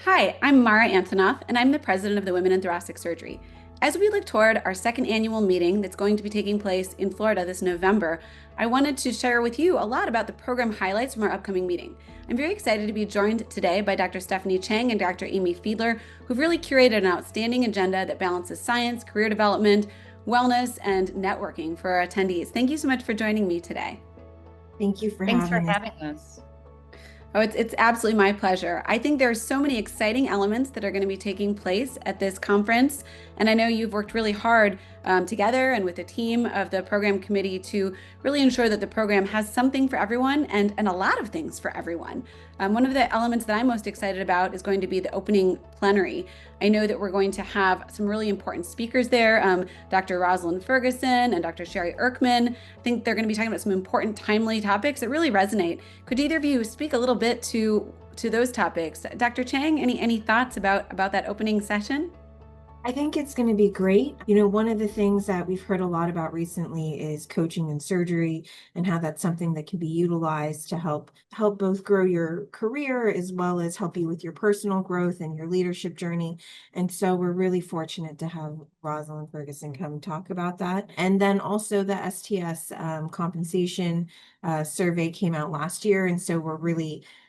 Hi, I'm Mara Antonoff, and I'm the president of the Women in Thoracic Surgery. As we look toward our second annual meeting that's going to be taking place in Florida this November, I wanted to share with you a lot about the program highlights from our upcoming meeting. I'm very excited to be joined today by Dr. Stephanie Chang and Dr. Amy Fiedler, who've really curated an outstanding agenda that balances science, career development, wellness, and networking for our attendees. Thank you so much for joining me today. Thank you for Thanks for having us. having us. Oh, it's absolutely my pleasure. I think there are so many exciting elements that are going to be taking place at this conference. And I know you've worked really hard together and with the team of the program committee to really ensure that the program has something for everyone and a lot of things for everyone. One of the elements that I'm most excited about is going to be the opening plenary. I know that we're going to have some really important speakers there, Dr. Rosalind Ferguson and Dr. Sherry Erkman. I think they're going to be talking about some important, timely topics that really resonate. Could either of you speak a little bit to those topics? Dr. Chang, any thoughts about that opening session? I think it's going to be great. One of the things that we've heard a lot about recently is coaching in surgery and how that's something that can be utilized to help both grow your career as well as help you with your personal growth and your leadership journey. And so we're really fortunate to have Rosalind Ferguson come talk about that. And then also the STS compensation survey came out last year. And so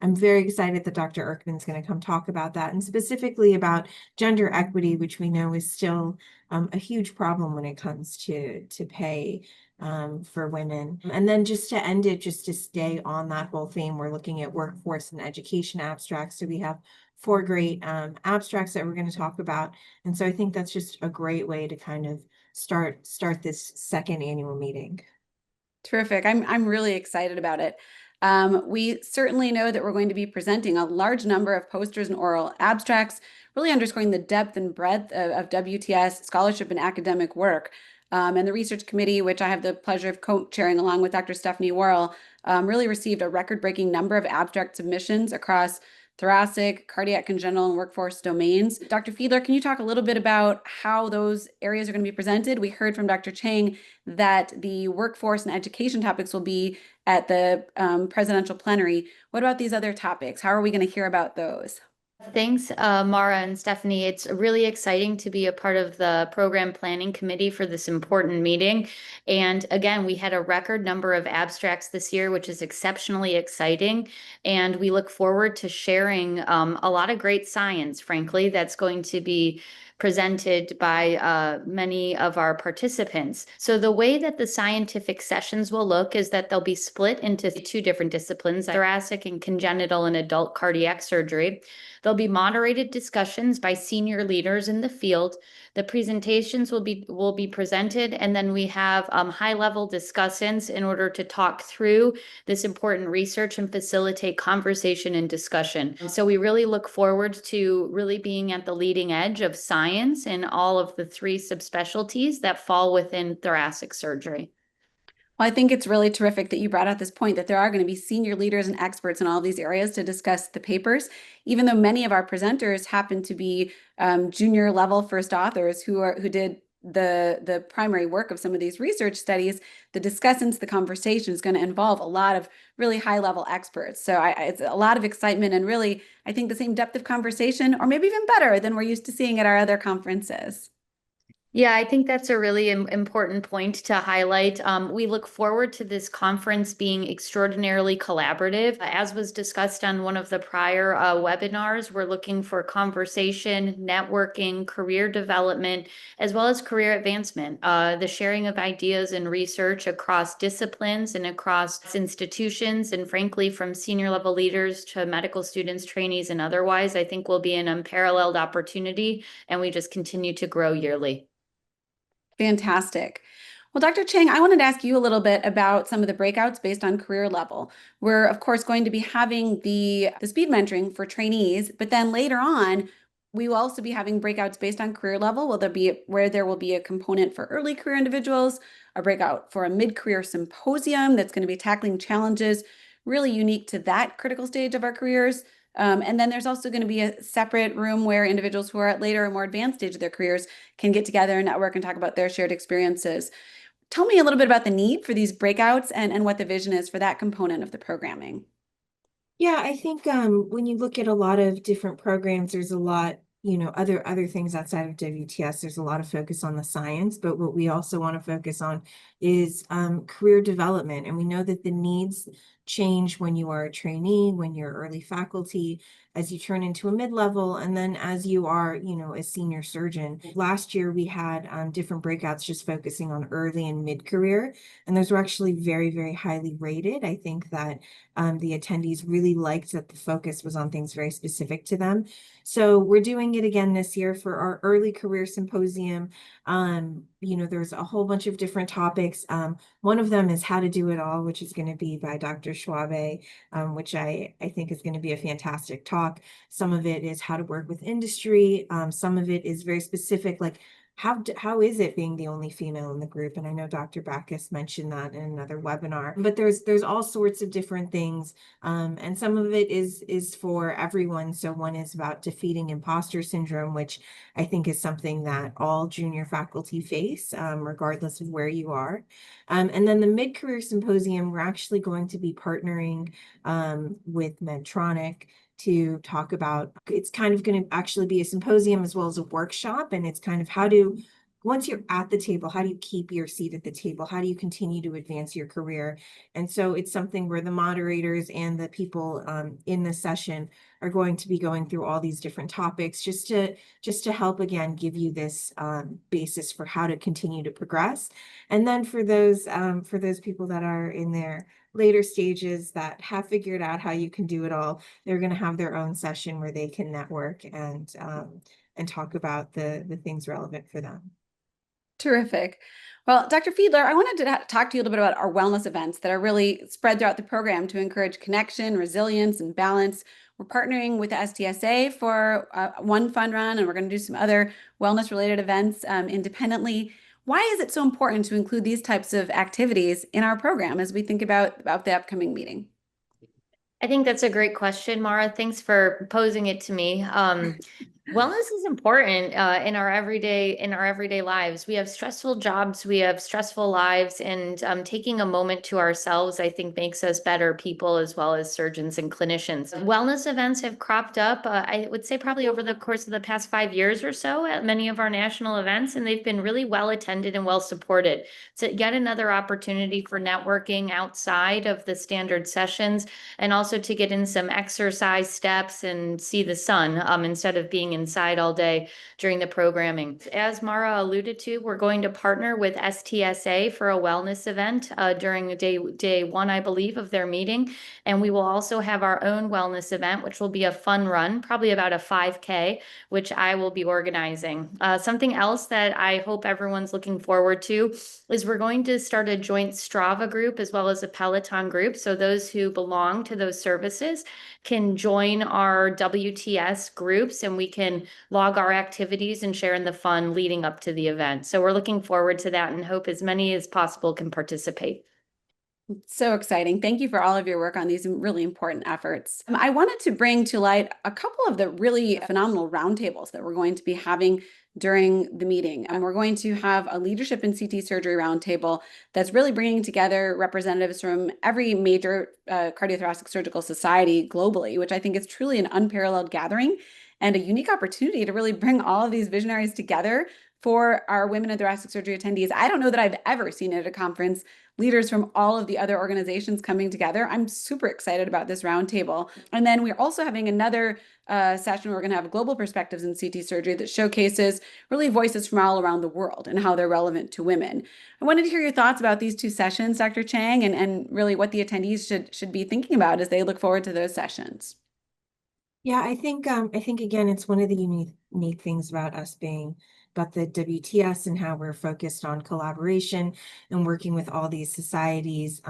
I'm very excited that Dr. Erkman's going to come talk about that and specifically about gender equity, which we know is still a huge problem when it comes to pay for women. And then just to end it, just to stay on that whole theme, we're looking at workforce and education abstracts. So we have four great abstracts that we're going to talk about. And so I think that's just a great way to kind of start this second annual meeting. Terrific. I'm really excited about it. We certainly know that we're going to be presenting a large number of posters and oral abstracts, really underscoring the depth and breadth of WTS scholarship and academic work. And the research committee, which I have the pleasure of co-chairing along with Dr. Stephanie Worrell, really received a record-breaking number of abstract submissions across thoracic, cardiac, congenital, and workforce domains. Dr. Fiedler, can you talk a little bit about how those areas are going to be presented? We heard from Dr. Chang that the workforce and education topics will be at the presidential plenary. What about these other topics? How are we going to hear about those? Thanks, Mara and Stephanie. It's really exciting to be a part of the program planning committee for this important meeting. And again, we had a record number of abstracts this year, which is exceptionally exciting. And we look forward to sharing a lot of great science, frankly, that's going to be presented by many of our participants. So the way that the scientific sessions will look is that they'll be split into two different disciplines, thoracic and congenital and adult cardiac surgery. There'll be moderated discussions by senior leaders in the field. The presentations will be presented, and then we have high-level discussants in order to talk through this important research and facilitate conversation and discussion. So we really look forward to really being at the leading edge of science in all of the three subspecialties that fall within thoracic surgery. Well, I think it's really terrific that you brought out this point that there are going to be senior leaders and experts in all these areas to discuss the papers, even though many of our presenters happen to be junior level first authors who did the primary work of some of these research studies. The discussants, the conversation is going to involve a lot of really high level experts. So it's a lot of excitement and really, I think the same depth of conversation, or maybe even better than we're used to seeing at our other conferences. Yeah, I think that's a really important point to highlight. We look forward to this conference being extraordinarily collaborative. As was discussed on one of the prior webinars, we're looking for conversation, networking, career development, as well as career advancement. The sharing of ideas and research across disciplines and across institutions, and frankly, from senior level leaders to medical students, trainees, and otherwise, I think will be an unparalleled opportunity, and we just continue to grow yearly. Fantastic. Well, Dr. Chang, I wanted to ask you a little bit about some of the breakouts based on career level. We're, of course, going to be having the speed mentoring for trainees, but then later on, we will also be having breakouts based on career level. Where there will be a component for early career individuals, a breakout for a mid-career symposium that's going to be tackling challenges really unique to that critical stage of our careers. And then there's also going to be a separate room where individuals who are at later or more advanced stage of their careers can get together and network and talk about their shared experiences. Tell me a little bit about the need for these breakouts and what the vision is for that component of the programming. Yeah, I think when you look at a lot of different programs, there's a lot, other things outside of WTS. There's a lot of focus on the science, but what we also want to focus on is career development. And we know that the needs change when you are a trainee, when you're early faculty, as you turn into a mid-level, and then as you are, a senior surgeon. Last year, we had different breakouts just focusing on early and mid-career, and those were actually very, very highly rated. I think that the attendees really liked that the focus was on things very specific to them. So we're doing it again this year for our early career symposium. There's a whole bunch of different topics. One of them is how to do it all, which is going to be by Dr. Schwabe, which I think is going to be a fantastic talk. Some of it is how to work with industry. Some of it is very specific, like how is it being the only female in the group? And I know Dr. Backus mentioned that in another webinar, but there's all sorts of different things. And some of it is for everyone. So one is about defeating imposter syndrome, which I think is something that all junior faculty face, regardless of where you are. And then the mid-career symposium, we're actually going to be partnering with Medtronic to talk about. It's kind of going to actually be a symposium as well as a workshop, and it's kind of once you're at the table, how do you keep your seat at the table? How do you continue to advance your career? And so it's something where the moderators and the people in the session are going to be going through all these different topics just to help, again, give you this basis for how to continue to progress. And then for those people that are in their later stages that have figured out how you can do it all, they're going to have their own session where they can network and talk about the things relevant for them. Terrific. Well, Dr. Fiedler, I wanted to talk to you a little bit about our wellness events that are really spread throughout the program to encourage connection, resilience, and balance. We're partnering with the STSA for one fun run, and we're going to do some other wellness-related events independently. Why is it so important to include these types of activities in our program as we think about the upcoming meeting? I think that's a great question, Mara. Thanks for posing it to me. Wellness is important in our everyday lives. We have stressful jobs, we have stressful lives, and taking a moment to ourselves, I think, makes us better people as well as surgeons and clinicians. Wellness events have cropped up, I would say, probably over the course of the past 5 years or so at many of our national events, and they've been really well attended and well supported. So yet another opportunity for networking outside of the standard sessions, and also to get in some exercise steps and see the sun instead of being inside all day during the programming. As Mara alluded to, we're going to partner with STSA for a wellness event during day one, I believe, of their meeting. And we will also have our own wellness event, which will be a fun run, probably about a 5K, which I will be organizing. Something else that I hope everyone's looking forward to is we're going to start a joint Strava group as well as a Peloton group. So those who belong to those services can join our WTS groups, and we can log our activities and share in the fun leading up to the event. So we're looking forward to that and hope as many as possible can participate. So exciting. Thank you for all of your work on these really important efforts. I wanted to bring to light a couple of the really phenomenal roundtables that we're going to be having during the meeting. And we're going to have a leadership in CT surgery roundtable that's really bringing together representatives from every major cardiothoracic surgical society globally, which I think is truly an unparalleled gathering and a unique opportunity to really bring all of these visionaries together for our women in thoracic surgery attendees. I don't know that I've ever seen at a conference leaders from all of the other organizations coming together. I'm super excited about this roundtable. And then we're also having another session where we're going to have global perspectives in CT surgery that showcases really voices from all around the world and how they're relevant to women. I wanted to hear your thoughts about these two sessions, Dr. Chang, and really what the attendees should be thinking about as they look forward to those sessions. Yeah, I think again, it's one of the unique things about us being about the WTS and how we're focused on collaboration and working with all these societies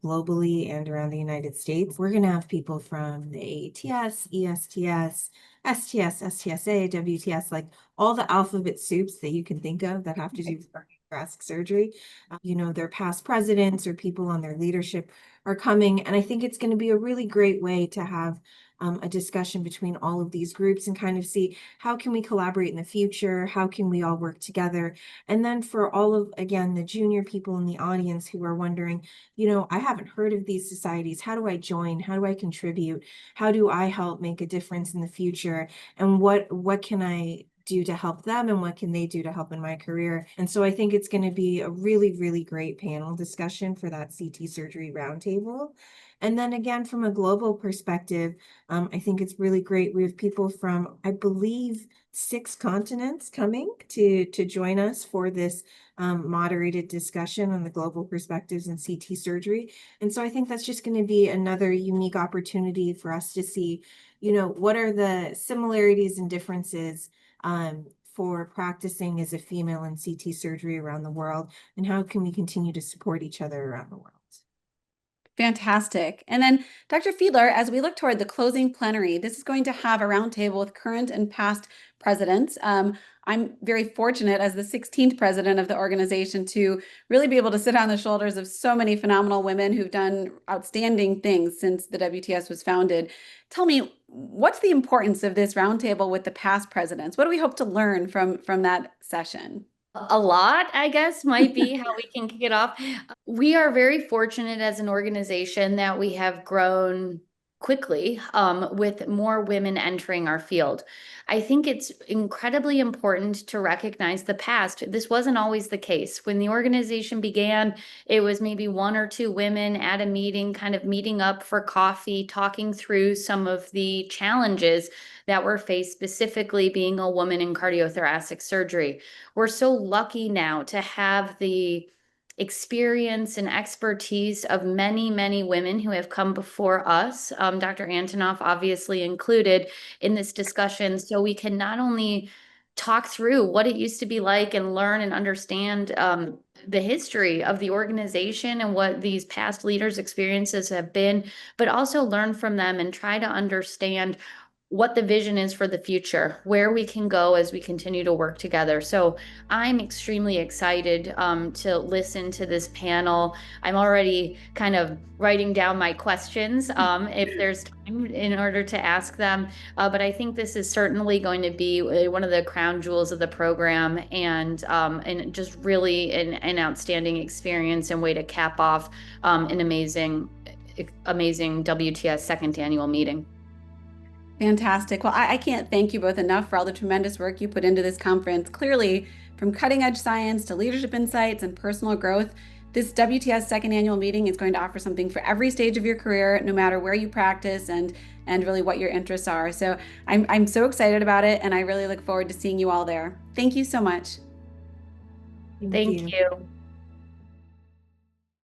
globally and around the United States. We're going to have people from the ATS, ESTS, STS, STSA, WTS, like all the alphabet soups that you can think of that have to do with thoracic surgery. Their past presidents or people on their leadership are coming. And I think it's going to be a really great way to have a discussion between all of these groups and kind of see how can we collaborate in the future? How can we all work together? And then for all of, again, the junior people in the audience who are wondering, I haven't heard of these societies. How do I join? How do I contribute? How do I help make a difference in the future? And what can I do to help them, and what can they do to help in my career? And so I think it's going to be a really, really great panel discussion for that CT surgery roundtable. And then again, from a global perspective, I think it's really great. We have people from, I believe, 6 continents coming to join us for this moderated discussion on the global perspectives in CT surgery. And so I think that's just going to be another unique opportunity for us to see, what are the similarities and differences for practicing as a female in CT surgery around the world, and how can we continue to support each other around the world. Fantastic. And then Dr. Fiedler, as we look toward the closing plenary, this is going to have a roundtable with current and past presidents. I'm very fortunate as the 16th president of the organization to really be able to sit on the shoulders of so many phenomenal women who've done outstanding things since the WTS was founded. Tell me, what's the importance of this roundtable with the past presidents? What do we hope to learn from that session? A lot, I guess, might be how we can kick it off. We are very fortunate as an organization that we have grown quickly with more women entering our field. I think it's incredibly important to recognize the past. This wasn't always the case. When the organization began, it was maybe 1 or 2 women at a meeting, kind of meeting up for coffee, talking through some of the challenges that were faced, specifically being a woman in cardiothoracic surgery. We're so lucky now to have the experience and expertise of many, many women who have come before us, Dr. Antonoff obviously included in this discussion. So we can not only talk through what it used to be like and learn and understand the history of the organization and what these past leaders' experiences have been, but also learn from them and try to understand what the vision is for the future, where we can go as we continue to work together. So I'm extremely excited to listen to this panel. I'm already kind of writing down my questions if there's time in order to ask them. But I think this is certainly going to be one of the crown jewels of the program, and just really an outstanding experience and way to cap off an amazing WTS second annual meeting. Fantastic. Well, I can't thank you both enough for all the tremendous work you put into this conference. Clearly, from cutting edge science to leadership insights and personal growth, this WTS second annual meeting is going to offer something for every stage of your career, no matter where you practice and really what your interests are. So I'm so excited about it, and I really look forward to seeing you all there. Thank you so much. Thank you.